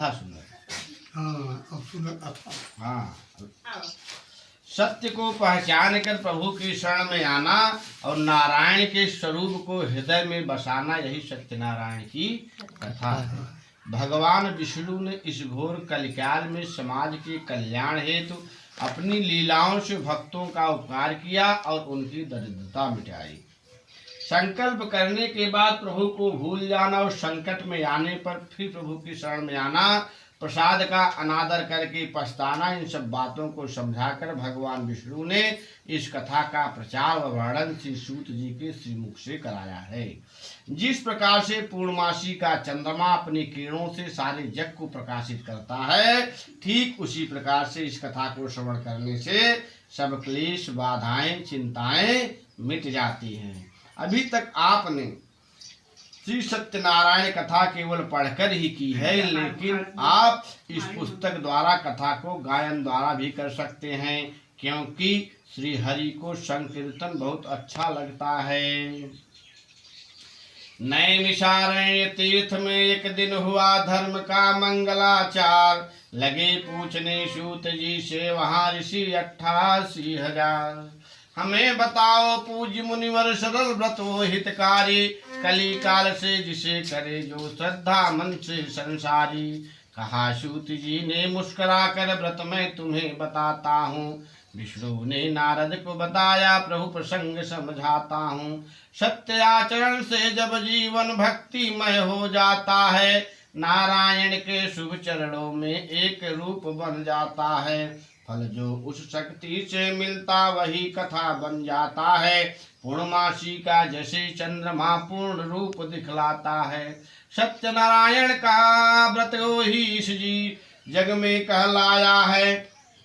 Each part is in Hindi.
था सुंदर। हाँ अब सुंदर था। हाँ, सत्य को पहचान कर प्रभु की शरण में आना और नारायण के स्वरूप को हृदय में बसाना, यही सत्यनारायण की कथा है। भगवान विष्णु ने इस घोर कलिकाल में समाज के कल्याण हेतु अपनी लीलाओं से भक्तों का उपकार किया और उनकी दरिद्रता मिटाई। संकल्प करने के बाद प्रभु को भूल जाना और संकट में आने पर फिर प्रभु की शरण में आना, प्रसाद का अनादर करके पछताना, इन सब बातों को समझाकर भगवान विष्णु ने इस कथा का प्रचार व वर्णन श्री सूत जी के श्रीमुख से कराया है। जिस प्रकार से पूर्णमासी का चंद्रमा अपनी किरणों से सारे जग को प्रकाशित करता है, ठीक उसी प्रकार से इस कथा को श्रवण करने से सब क्लेश, बाधाएं, चिंताएं मिट जाती हैं। अभी तक आपने श्री सत्यनारायण कथा केवल पढ़कर ही की है, लेकिन आप इस पुस्तक द्वारा कथा को गायन द्वारा भी कर सकते हैं, क्योंकि श्री हरि को संकीर्तन बहुत अच्छा लगता है। नैमिषारण्य तीर्थ में एक दिन हुआ धर्म का मंगलाचार। लगे पूछने सूत जी से वहां ऋषि 88,000। हमें बताओ पूज्य मुनिवर सरल व्रत वो हितकारी, कली काल से जिसे करे जो श्रद्धा मन से संसारी। कहा सूत जी ने मुस्कुरा कर, व्रत मैं तुम्हें बताता हूँ। विष्णु ने नारद को बताया, प्रभु प्रसंग समझाता हूँ। सत्य आचरण से जब जीवन भक्तिमय हो जाता है, नारायण के शुभ चरणों में एक रूप बन जाता है। फल जो उस शक्ति से मिलता वही कथा बन जाता है। पूर्णमासी का जैसे चंद्रमा पूर्ण रूप दिखलाता है। सत्यनारायण का व्रत ही इस जी जग में कहलाया है।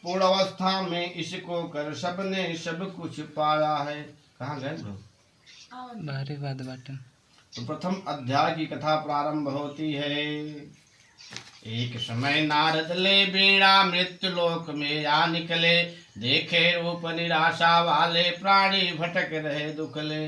पूर्ण अवस्था में इसको कर सबने सब कुछ पाया है। कहाँ गए लोग? तो प्रथम अध्याय की कथा प्रारंभ होती है। एक समय नारद ले बीड़ा मृत्यु लोक में आ निकले। देखे रूप निराशा वाले प्राणी भटक रहे दुखले।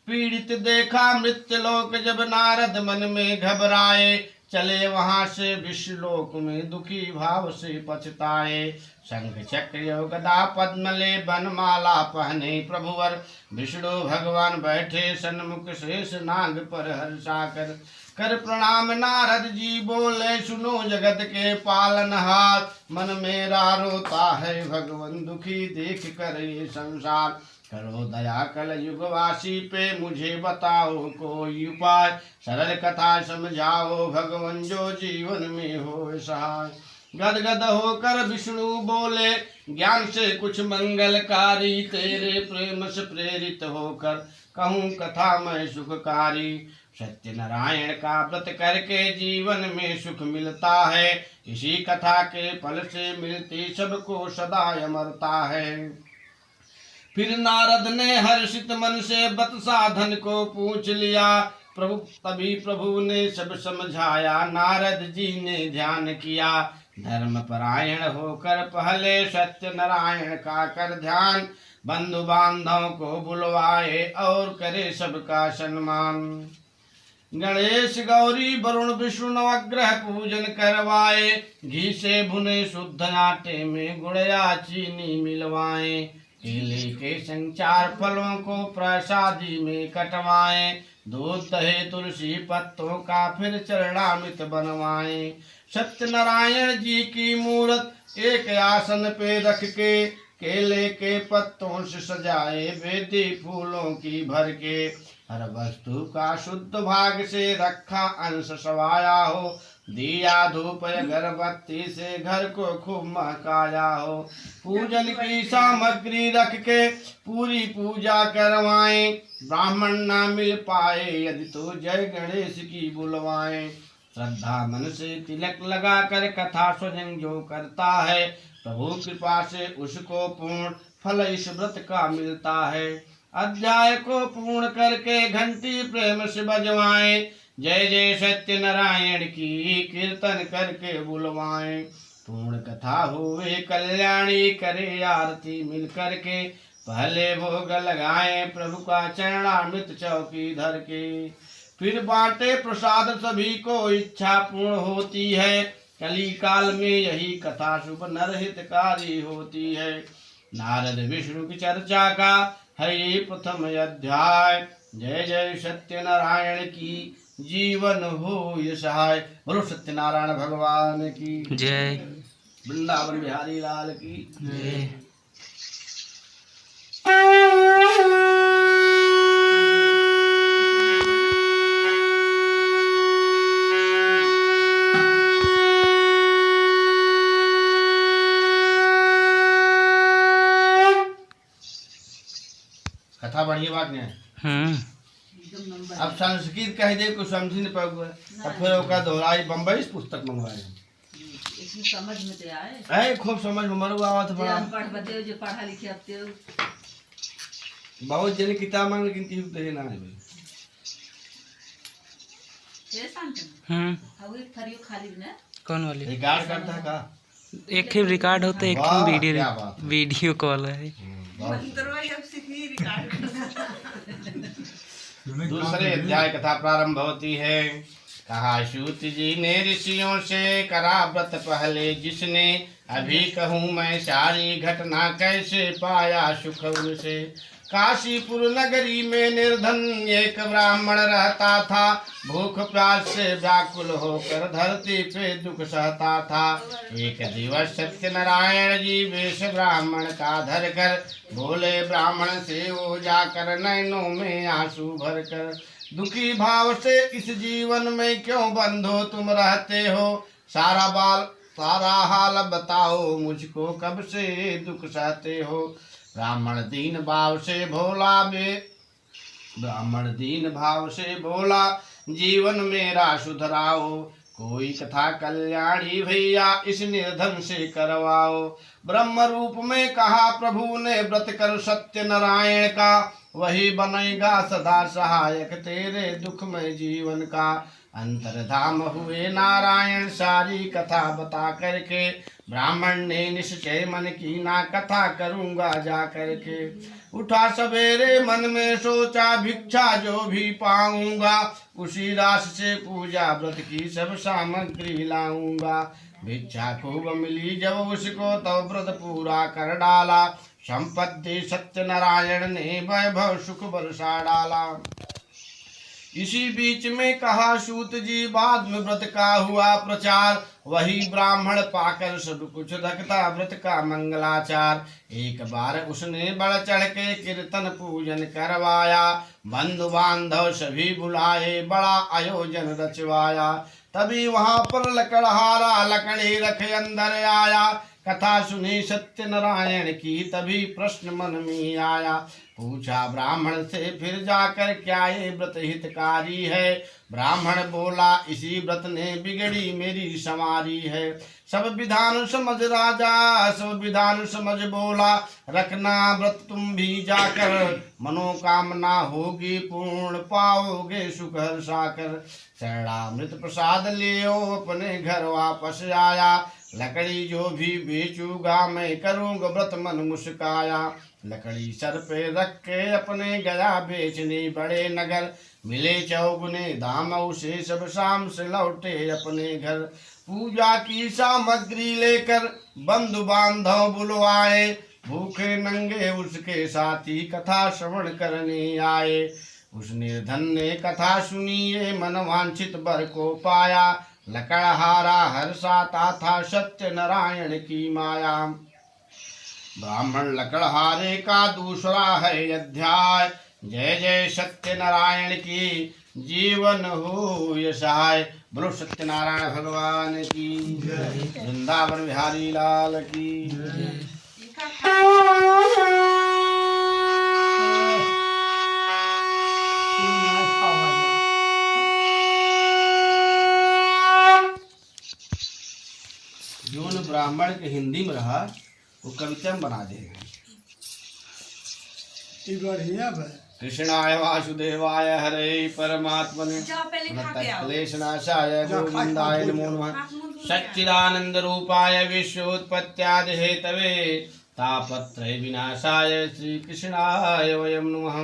पीड़ित देखा मृत्यु लोक जब नारद मन में घबराए। चले वहां से विश्व लोक में दुखी भाव से पछताए। शंख चक्र गदा पद्म ले बनमाला पहने प्रभुवर। विष्णु भगवान बैठे सन्मुख शेष नाग पर हर्षाकर। कर प्रणाम नारद जी बोले, सुनो जगत के पालनहार। मन मेरा रोता है भगवान दुखी देख कर ये संसार। करो दया कल युगवासी पे, मुझे बताओ कोई उपाय। सरल कथा समझाओ भगवान जो जीवन में हो सहाय। गदगद होकर विष्णु बोले, ज्ञान से कुछ मंगलकारी। तेरे प्रेम से प्रेरित होकर कहूँ कथा मैं सुखकारी। सत्यनारायण का व्रत करके जीवन में सुख मिलता है। इसी कथा के फल से मिलती सबको सदा अमरता है। फिर नारद ने हर्षित मन से व्रत साधन को पूछ लिया। तभी प्रभु ने सब समझाया। नारद जी ने ध्यान किया। धर्म परायण होकर पहले सत्यनारायण का कर ध्यान। बंधु बांधव को बुलवाए और करे सबका सम्मान। गणेश गौरी वरुण विष्णु नवग्रह पूजन करवाए। घी से भुने शुद्ध आटे में गुड़ या चीनी मिलवाए। केले के संग 4 फलों को प्रसादी में कटवाए। दूध दही तुलसी पत्तों का फिर चरणामृत बनवाए। सत्यनारायण जी की मूर्त एक आसन पे रख के केले के पत्तों से सजाए। बेदी फूलों की भर के हर वस्तु का शुद्ध भाग से रखा अंश सवाया हो। दिया धूप अगरबत्ती से घर को खूब महकाया हो। पूजन की सामग्री रख के पूरी पूजा करवाएं। ब्राह्मण ना मिल पाए यदि तो जय गणेश की बुलवाएं। श्रद्धा मन से तिलक लगा कर कथा स्वयं जो करता है, प्रभु कृपा से उसको पूर्ण फल इस व्रत का मिलता है। अध्याय को पूर्ण करके घंटी प्रेम से बजवाएं। जय जय सत्यनारायण की कीर्तन करके बुलवाएं। पूर्ण कथा हुए कल्याणी करे आरती मिल करके। पहले भोग लगाएं प्रभु का चरणामृत चौकी धर के। फिर बांटे प्रसाद सभी को इच्छा पूर्ण होती है। कली काल में यही कथा शुभ नरहितकारी होती है। नारद विष्णु की चर्चा का है ये प्रथम अध्याय। जय जय सत्यनारायण की जीवन हो ये सहाय। बोलो सत्यनारायण भगवान की जय। वृंदावन बिहारी लाल की जय। कथा बढ़िया बात नहीं है। अब संस्कृत कह दे कुछ समझ नहीं पाऊंगा, अब फिर ओका दोहराई बम्बई से पुस्तक मंगवाए इसमें समझ में तो आए है खूब समझ में मरुआ आवत जो बड़ा अनपढ़ बते जो पढ़ा लिखे अपते हो बहुत जन किताब मांग गिनती हुई ना है भाई। ये शांत अब एक थरियो खाली ने कौन वाली? रिकॉर्ड करता है का एक ही रिकॉर्ड होता है, एक वाह, ही क्या बात है। वीडियो कॉल है। दूसरे अध्याय कथा प्रारंभ होती है। कहा सूत जी ने ऋषियों से करा व्रत पहले जिसने, अभी कहूँ मैं सारी घटना कैसे पाया सुख उनसे। काशीपुर नगरी में निर्धन एक ब्राह्मण रहता था, भूख प्यास से व्याकुल होकर धरती पे दुख सहता था। एक दिवस सत्यनारायण जी वेश ब्राह्मण का धर कर बोले ब्राह्मण से वो जाकर नैनों में आंसू भर कर, दुखी भाव से इस जीवन में क्यों बंधो तुम रहते हो, सारा हाल बताओ मुझको कब से दुख सहते हो। ब्राह्मण दीन भाव से बोला जीवन मेरा सुधराओ, कोई कथा कल्याणी भैया इस निर्धन से करवाओ। ब्रह्म रूप में कहा प्रभु ने व्रत कर सत्य नारायण का, वही बनेगा सदा सहायक तेरे दुखमय जीवन का। अंतर्धाम हुए नारायण सारी कथा बता करके, ब्राह्मण ने निश्चय मन की ना कथा करूंगा जा करके। उठा सवेरे मन में सोचा भिक्षा जो भी पाऊंगा, उसी राशि से पूजा व्रत की सब सामग्री लाऊंगा। भिक्षा खूब मिली जब उसको तो व्रत पूरा कर डाला, संपत्ति सत्यनारायण ने वैभव सुख बरसा डाला। इसी बीच में कहा सूत जी बाद में व्रत का हुआ प्रचार, वही ब्राह्मण पाकर सब कुछ रखता व्रत का मंगलाचार। एक बार उसने बढ़ चढ़ के कीर्तन पूजन करवाया, बंधु बांधव सभी बुलाए बड़ा आयोजन रचवाया। तभी वहां पर लकड़हारा लकड़ी रख अंदर आया, कथा सुनी सत्यनारायण की तभी प्रश्न मन में आया। पूछा ब्राह्मण से फिर जाकर क्या ये व्रत हितकारी है। ब्राह्मण बोला इसी व्रत ने बिगड़ी मेरी समारी है। सब विधान समझ राजा सब विधान समझ बोला, रखना व्रत तुम भी जाकर, मनोकामना होगी पूर्ण पाओगे सुख हर्षाकर। शरणामृत प्रसाद लियो अपने घर वापस आया, लकड़ी जो भी बेचूंगा मैं करूँगा व्रत मन मुस्काया। लकड़ी सर पे रख के अपने गया बेचने बड़े नगर, मिले चौगुने दाम उसे सब शाम से लौटे अपने घर। पूजा की सामग्री लेकर बंधु बांधव बुलवाए, भूखे नंगे उसके साथी कथा श्रवण करने आए। उस निर्धन ने कथा सुनी ये मन वांछित वर को पाया, लकड़हारा हर्षाता था सत्य नारायण की माया। ब्राह्मण लकड़हारे का दूसरा है अध्याय। जय जय सत्य नारायण की जीवन हो यशाय। बोलो सत्यनारायण भगवान की वृंदावन बिहारी लाल की। जो ब्राह्मण के हिंदी में रहा वो कविता में बना देगा। बढ़िया भाई। कृष्णाय वासुदेवाय हरे परमात्मने क्लेशनाशाय गोविंदाय नमो नमः। सच्चिदानंद रूपाय विश्वोत्पत्त्यादि हेतवे तापत्रय विनाशाय श्री कृष्णाय वयं नमः।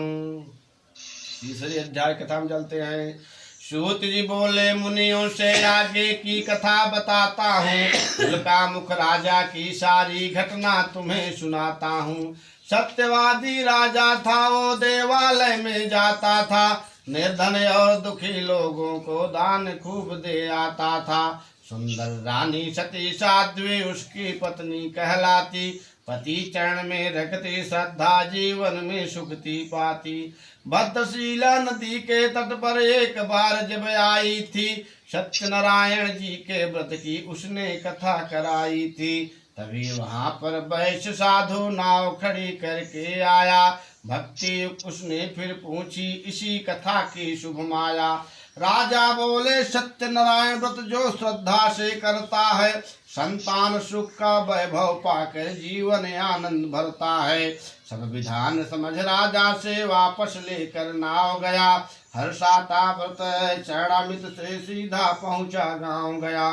तीसरे अध्याय कथा में चलते हैं। सूत जी बोले मुनियों से आगे की कथा बताता हूँ। उल्का मुख राजा की सारी घटना तुम्हें सुनाता हूँ। सत्यवादी राजा था, वो देवालय में जाता था। निर्धन और दुखी लोगों को दान खूब दे आता था। सुंदर रानी सती साध्वी उसकी पत्नी कहलाती। पति चरण में रखती श्रद्धा, जीवन में सुखती पाती। भद्रशिला नदी के तट पर एक बार जब आई थी, सत्यनारायण जी के व्रत की उसने कथा कराई थी। तभी वहां पर वैश्य साधु नाव खड़ी करके आया। भक्ति उसने फिर पूछी इसी कथा की शुभ माया। राजा बोले सत्यनारायण व्रत जो श्रद्धा से करता है, संतान सुख का वैभव पाकर जीवन आनंद भरता है। सब विधान समझ राजा से वापस लेकर नाव गया। हर्षाता व्रत चरणामृत से सीधा पहुंचा गांव गया।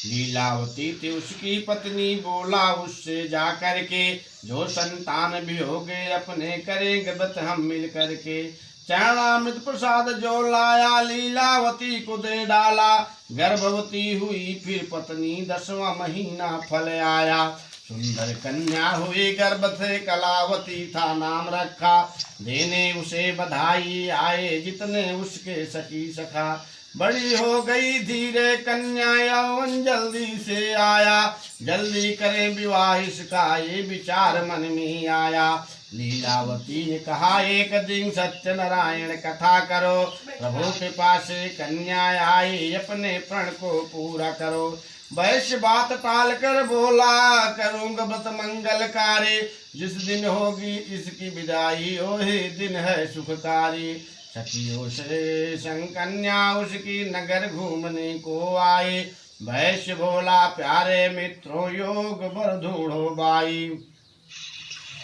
लीलावती थी उसकी पत्नी, बोला उससे जा करके जो संतान भी हो गए अपने करेंगे व्रत हम मिल करके। चरणामृत प्रसाद जो लाया लीलावती को दे डाला। गर्भवती हुई फिर पत्नी 10वां महीना फल आया। सुंदर कन्या हुई गर्भ से कलावती था नाम रखा। देने उसे बधाई आए जितने उसके सखी सखा। बड़ी हो गई धीरे कन्या यौवन जल्दी से आया। जल्दी करें विवाह इसका ये विचार मन में आया। लीलावती ने कहा एक दिन सत्यनारायण कथा करो। प्रभु के पास कन्या आई अपने प्रण को पूरा करो। वैश्य बात टाल कर बोला करूंगा व्रत मंगलकारी। जिस दिन होगी इसकी विदाई वही दिन है सुखकारी। सखियों से संग कन्या उसकी नगर घूमने को आए। वैश्य बोला प्यारे मित्रों योग बर ढूंढो बाई।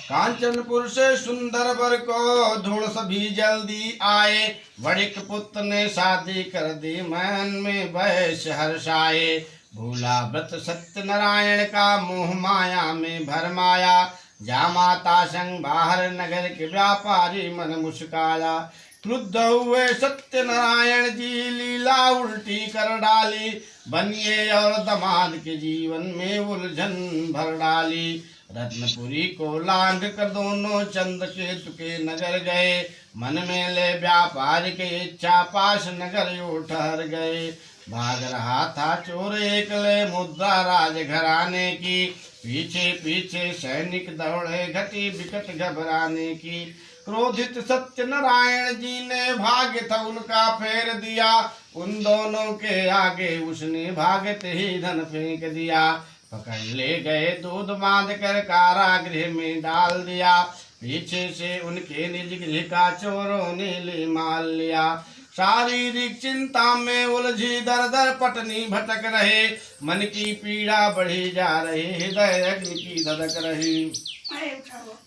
कांचनपुर से सुंदर वर को ढूंढ सभी जल्दी आए। वणिक पुत्र ने शादी कर दी मन में वैश्य हर्षाए। भूला व्रत सत्यनारायण का मोह माया में भरमाया। जा माता संग बाहर नगर के व्यापारी मन मुस्काया। क्रुद्ध हुए सत्यनारायण जी लीला उल्टी कर डाली। बनिए और दमाद के जीवन में उलझन भर डाली। रत्नपुरी को लांघ कर दोनों चंद्रकेतु के नगर गए। मन में ले व्यापार के इच्छा पास नगर यो ठहर गए। भाग रहा था चोर एकले मुद्रा राज घराने की। पीछे पीछे सैनिक दौड़े घटी विकट घबराने की। क्रोधित सत्यनारायण जी ने भाग्य था उनका फेर दिया। उन दोनों के आगे उसने भागते ही धन फेंक दिया। पकड़ ले गए दूध बांध कर कारागृह में डाल दिया। पीछे से उनके निज गृह का चोरों ने ले माल लिया। शारीरिक चिंता में उलझी दर दर पटनी भटक रहे। मन की पीड़ा बढ़ी जा रही हृदय अग्नि की धधक रही।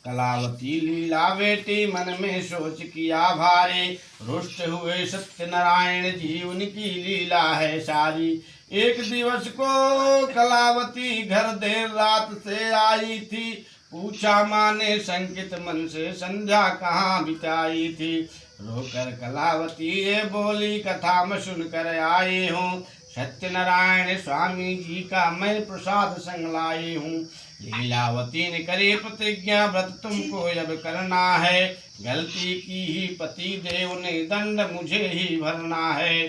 कलावती लीला बेटी मन में सोच किया भारी। रुष्ट हुए सत्यनारायण जी उनकी लीला है सारी। एक दिवस को कलावती घर देर रात से आई थी। पूछा माँ ने शंकित मन से संध्या कहाँ बिताई थी। रोकर कलावती ये बोली कथा में सुनकर आई हूँ। सत्यनारायण स्वामी जी का मैं प्रसाद संग लाई हूँ। लीलावती ने करी प्रतिज्ञा व्रत तुमको अब करना है। गलती की ही पति देव ने दंड मुझे ही भरना है।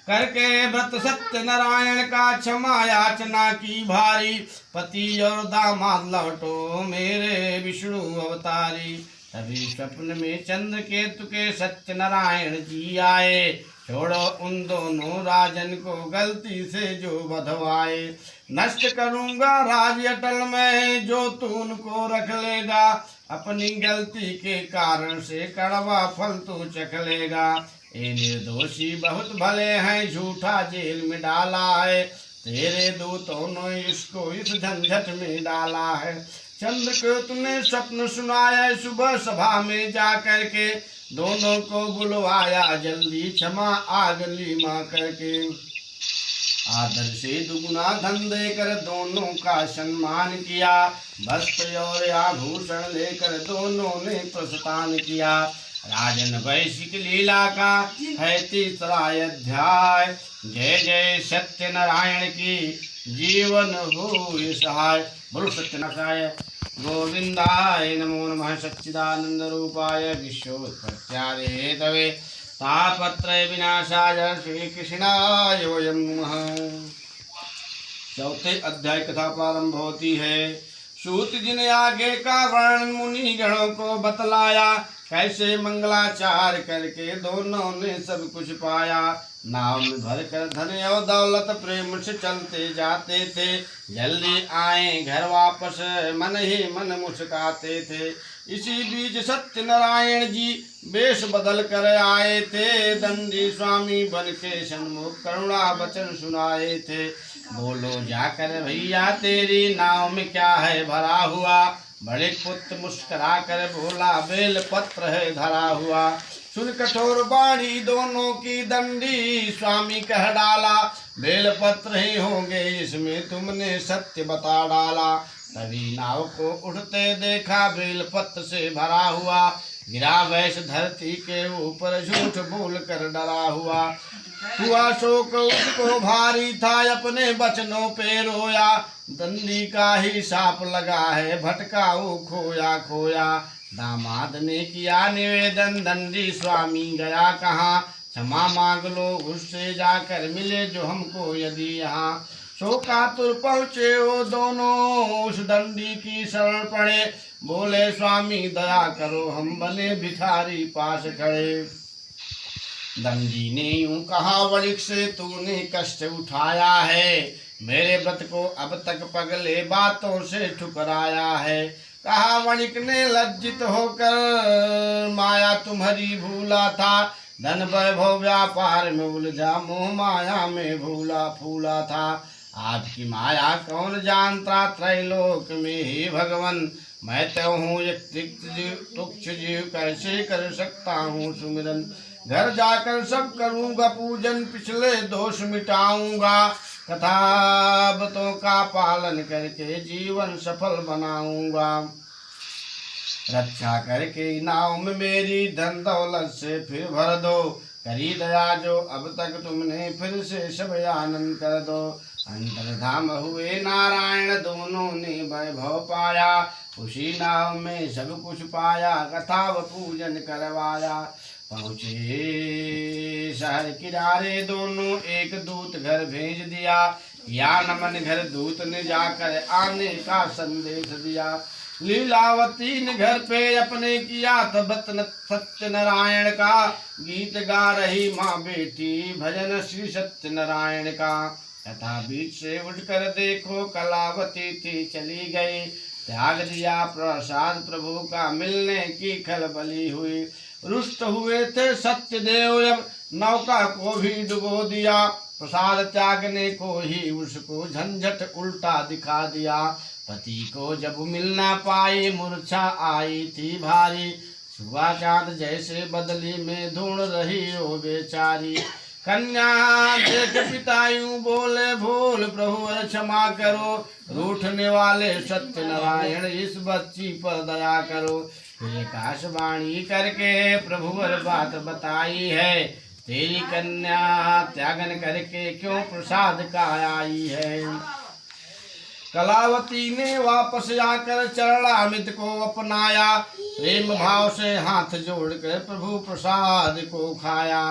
करके व्रत सत्यनारायण का क्षमा याचना की भारी। पति और दामाद लौटो मेरे विष्णु अवतारी। तभी स्वप्न में चंद्रकेतु के सत्यनारायण जी आए। छोड़ो उन दोनों राजन को गलती से जो बधवाए। नष्ट करूंगा राज अटल में जो तू उनको रख लेगा। अपनी गलती के कारण से कड़वा फल तू चख लेगा। ये निर्दोषी बहुत भले हैं झूठा जेल में डाला है। तेरे दूतों ने इसको इस झंझट में डाला है। चंद्रकेतु ने स्वप्न सुनाया सुबह सभा में जा करके। दोनों को बुलवाया जल्दी क्षमा आगली माँ करके। आदर से दुगुना धन देकर दोनों का सम्मान किया। वस्त्र और आभूषण लेकर दोनों ने प्रस्थान किया। राजन वैश्विक लीला का है तीसरा अध्याय। जय जय सत्य नारायण की जीवन हो सहाय। बोलो सत्यनारायण गोविंदाय नमो नमः। सच्चिदानंद रूपाय विश्वोत्पत्त्यादि हेतवे तापत्रय विनाशाय श्री कृष्णाय वयं नमः। चौथे अध्याय कथा प्रारंभ होती है। सूत जी ने आगे का वर्णन मुनि गणों को बतलाया, कैसे मंगलाचार करके दोनों ने सब कुछ पाया। नाव में भर कर धन और दौलत प्रेम से चलते जाते थे, जल्दी आए घर वापस मन ही मन मुस्काते थे। इसी बीच सत्यनारायण जी वेश बदल कर आए थे, दंडी स्वामी बन के सन्मुख करुणा वचन सुनाए थे। बोलो जाकर भैया तेरी नाव में क्या है भरा हुआ। बड़े पुत्र मुस्कुरा कर बोला बेल पत्र है धरा हुआ। सुन कठोर बाणी दोनों की दंडी स्वामी कह डाला, बेल पत्र ही होंगे इसमें तुमने सत्य बता डाला। तभी नाव को उठते देखा बेल पत्र से भरा हुआ, गिरा वैश धरती के ऊपर झूठ बोल कर डरा हुआ। हुआ शोक उसको भारी था अपने बचनों पे रोया, दंडी का ही साप लगा है भटकाऊ खोया खोया। दामाद ने किया निवेदन दंडी स्वामी गया कहाँ, क्षमा मांग लो उससे जाकर मिले जो हमको यदि यहाँ। शोकातुर पहुँचे वो दोनों उस दंडी की शरण पड़े, बोले स्वामी दया करो हम बने भिखारी पास खड़े। दंडी ने यूं कहा वणिक से तूने कष्ट उठाया है, मेरे व्रत को अब तक पगले बातों से ठुकराया है। कहा वणिक ने लज्जित होकर माया तुम्हारी भूला था, धन वैभव व्यापार में उलझा मोह माया में भूला फूला था। आपकी माया कौन जानता त्रैलोक में ही भगवन, मैं तो हूँ एक तुच्छ जीव कैसे कर सकता हूँ सुमिरन। घर जाकर सब करूँगा पूजन पिछले दोष मिटाऊंगा, कथावतों का पालन करके जीवन सफल बनाऊंगा। रक्षा करके नाव में मेरी धन दौलत से फिर भर दो, करी दया जो अब तक तुमने फिर से सब आनंद कर दो। अंतर्धाम हुए नारायण दोनों ने वैभव पाया, उसी नाव में सब कुछ पाया कथा व पूजन करवाया। पहुँचे शहर किनारे दोनों एक दूत घर भेज दिया, या नमन घर दूत ने जाकर आने का संदेश दिया। लीलावती ने घर पे अपने किया तबतन सत्यनारायण का, गीत गा रही माँ बेटी भजन श्री सत्यनारायण का। तथा बीच से उठकर देखो कलावती थी चली गई, त्याग दिया प्रसाद प्रभु का मिलने की खलबली हुई। रुष्ट हुए थे सत्यदेव अब नौका को भी डुबो दिया, प्रसाद त्यागने को ही उसको झंझट उल्टा दिखा दिया। पति को जब मिल ना पाई मूर्छा आई थी भारी, सुबह चांद जैसे बदली में ढूंढ रही हो बेचारी। कन्या देख पिता यूं बोले भूल प्रभु क्षमा करो, रूठने वाले सत्यनारायण इस बच्ची पर दया करो। फिर आकाशवाणी करके प्रभु बात बताई है, तेरी कन्या त्यागन करके क्यों प्रसाद का आई है। कलावती ने वापस आकर चरणामृत को अपनाया, प्रेम भाव से हाथ जोड़कर प्रभु प्रसाद को खाया।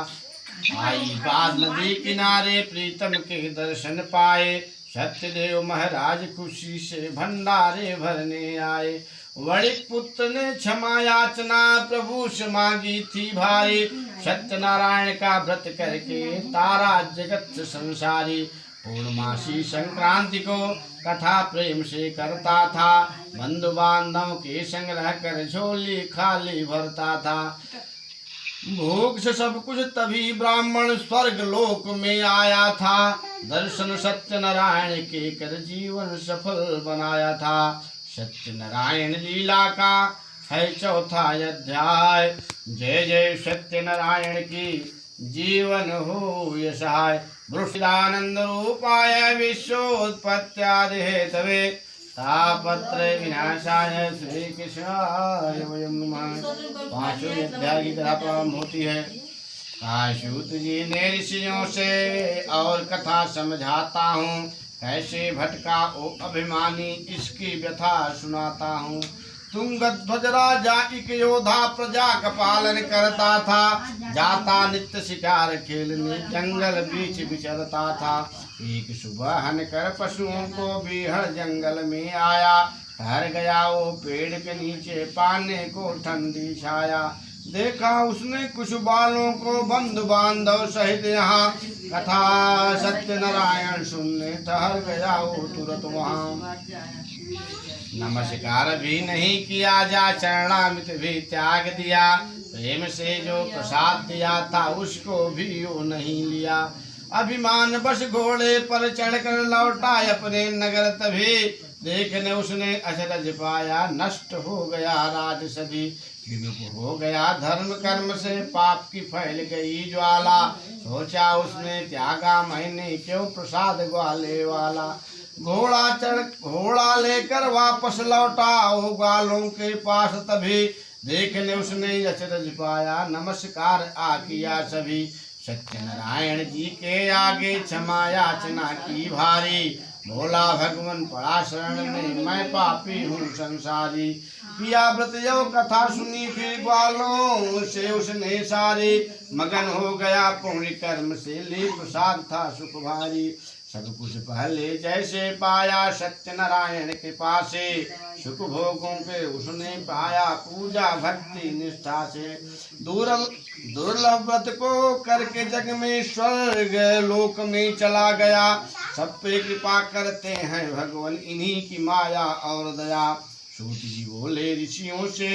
आई बार नदी किनारे प्रीतम के दर्शन पाए, सत्यदेव महाराज खुशी से भंडारे भरने आए। वणिक पुत्र ने क्षमा याचना प्रभु से मांगी थी भाई, सत्यनारायण का व्रत करके तारा जगत संसारी। पूर्णमासी संक्रांति को कथा प्रेम से करता था, बंधु बांधव के संग रहकर झोली खाली भरता था। भोग से सब कुछ तभी ब्राह्मण स्वर्ग लोक में आया था, दर्शन सत्यनारायण के कर जीवन सफल बनाया था। सत्यनारायण लीला का है चौथा अध्याय। जय जय सत्यनारायण की जीवन हो सहाय। वृषिदानंद रूपाय विश्वोत्पत्त्यादि हेतवे तापत्र विनाशाय श्री कृष्णाय वयं नमः। पांचवें अध्याय की कथा प्रारंभ होती है। काशूत जी ने ऋषियों से और कथा समझाता हूँ, कैसे भटका ओ अभिमानी इसकी व्यथा सुनाता हूँ। तुंगध्वज राजा एक योद्धा प्रजा का पालन करता था, जाता नित्य शिकार खेलने जंगल बीच विचरता था। एक सुबह हन कर पशुओं को भी हर जंगल में आया, ठहर गया वो पेड़ के नीचे पाने को ठंडी छाया। देखा उसने कुछ बालों को बंधु बांधव सहित यहाँ, कथा सत्यनारायण सुनने ठहर गया वो तुरंत वहाँ। नमस्कार भी नहीं किया, जा चरणामृत भी त्याग दिया, प्रेम से जो प्रसाद दिया था उसको भी वो नहीं लिया। अभिमान बस घोड़े पर चढ़कर लौटा अपने नगर, तभी देखने उसने अचरज पाया, नष्ट हो गया राज सभी। विमुख हो गया धर्म कर्म से, पाप की फैल गई ज्वाला। सोचा उसने त्यागा मैंने क्यों प्रसाद ग्वाले वाला। घोड़ा लेकर वापस लौटा वो ग्वालों के पास, तभी देखने उसने अचरज पाया, नमस्कार आ किया सभी। सत्यनारायण जी के आगे क्षमा याचना की भारी, बोला भगवान पड़ा शरण में मैं पापी हूँ संसारी। किया व्रत जो कथा सुनी फिर ग्वालों से उसने सारे, मगन हो गया पुण्य कर्म से ले प्रसाद था सुख भारी। सब कुछ पहले जैसे पाया सत्यनारायण के पासे, सुख भोगों के उसने पाया पूजा भक्ति निष्ठा से। दुर्लभ व्रत को करके जग में स्वर्ग लोक में चला गया, सब पे कृपा करते हैं भगवान इन्हीं की माया और दया। सूत जी बोले ऋषियों से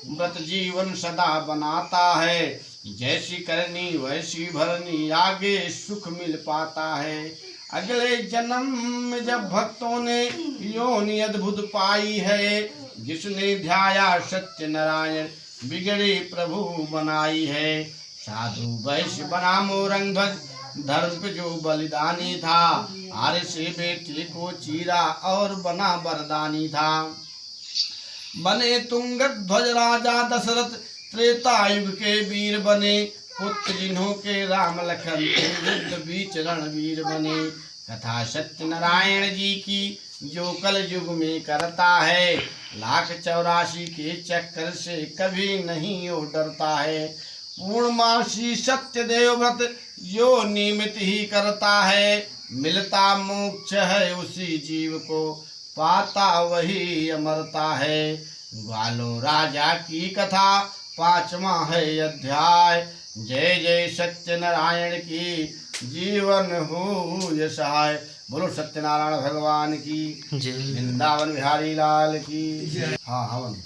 व्रत जीवन सदा बनाता है, जैसी करनी वैसी भरनी आगे सुख मिल पाता है। अगले जन्म में जब भक्तों ने योनि अद्भुत पाई है, जिसने ध्याया सत्यनारायण बिगड़े प्रभु बनाई है। साधु वैश्य बना मोरंगध्वज, धर्म पे जो बलिदानी था, आर्य से बेटे को चीरा और बना वरदानी था। बने तुंगध्वज राजा दशरथ, त्रेता युग के वीर बने, पुत्र जिन्हों के राम लखन युद्ध बीच रणवीर बने। कथा सत्यनारायण जी की जो कल युग में करता है, 1,84 के चक्कर से कभी नहीं वो डरता है। पूर्णमासी सत्य देव व्रत जो नियमित ही करता है, मिलता मोक्ष है उसी जीव को, पाता वही अमरता है। ग्वालो राजा की कथा 5वां है अध्याय। जय जय सत्यनारायण की जीवन हो यशाय। बोलो सत्यनारायण भगवान की, जय। वृंदावन बिहारी लाल की। हाँ हवन।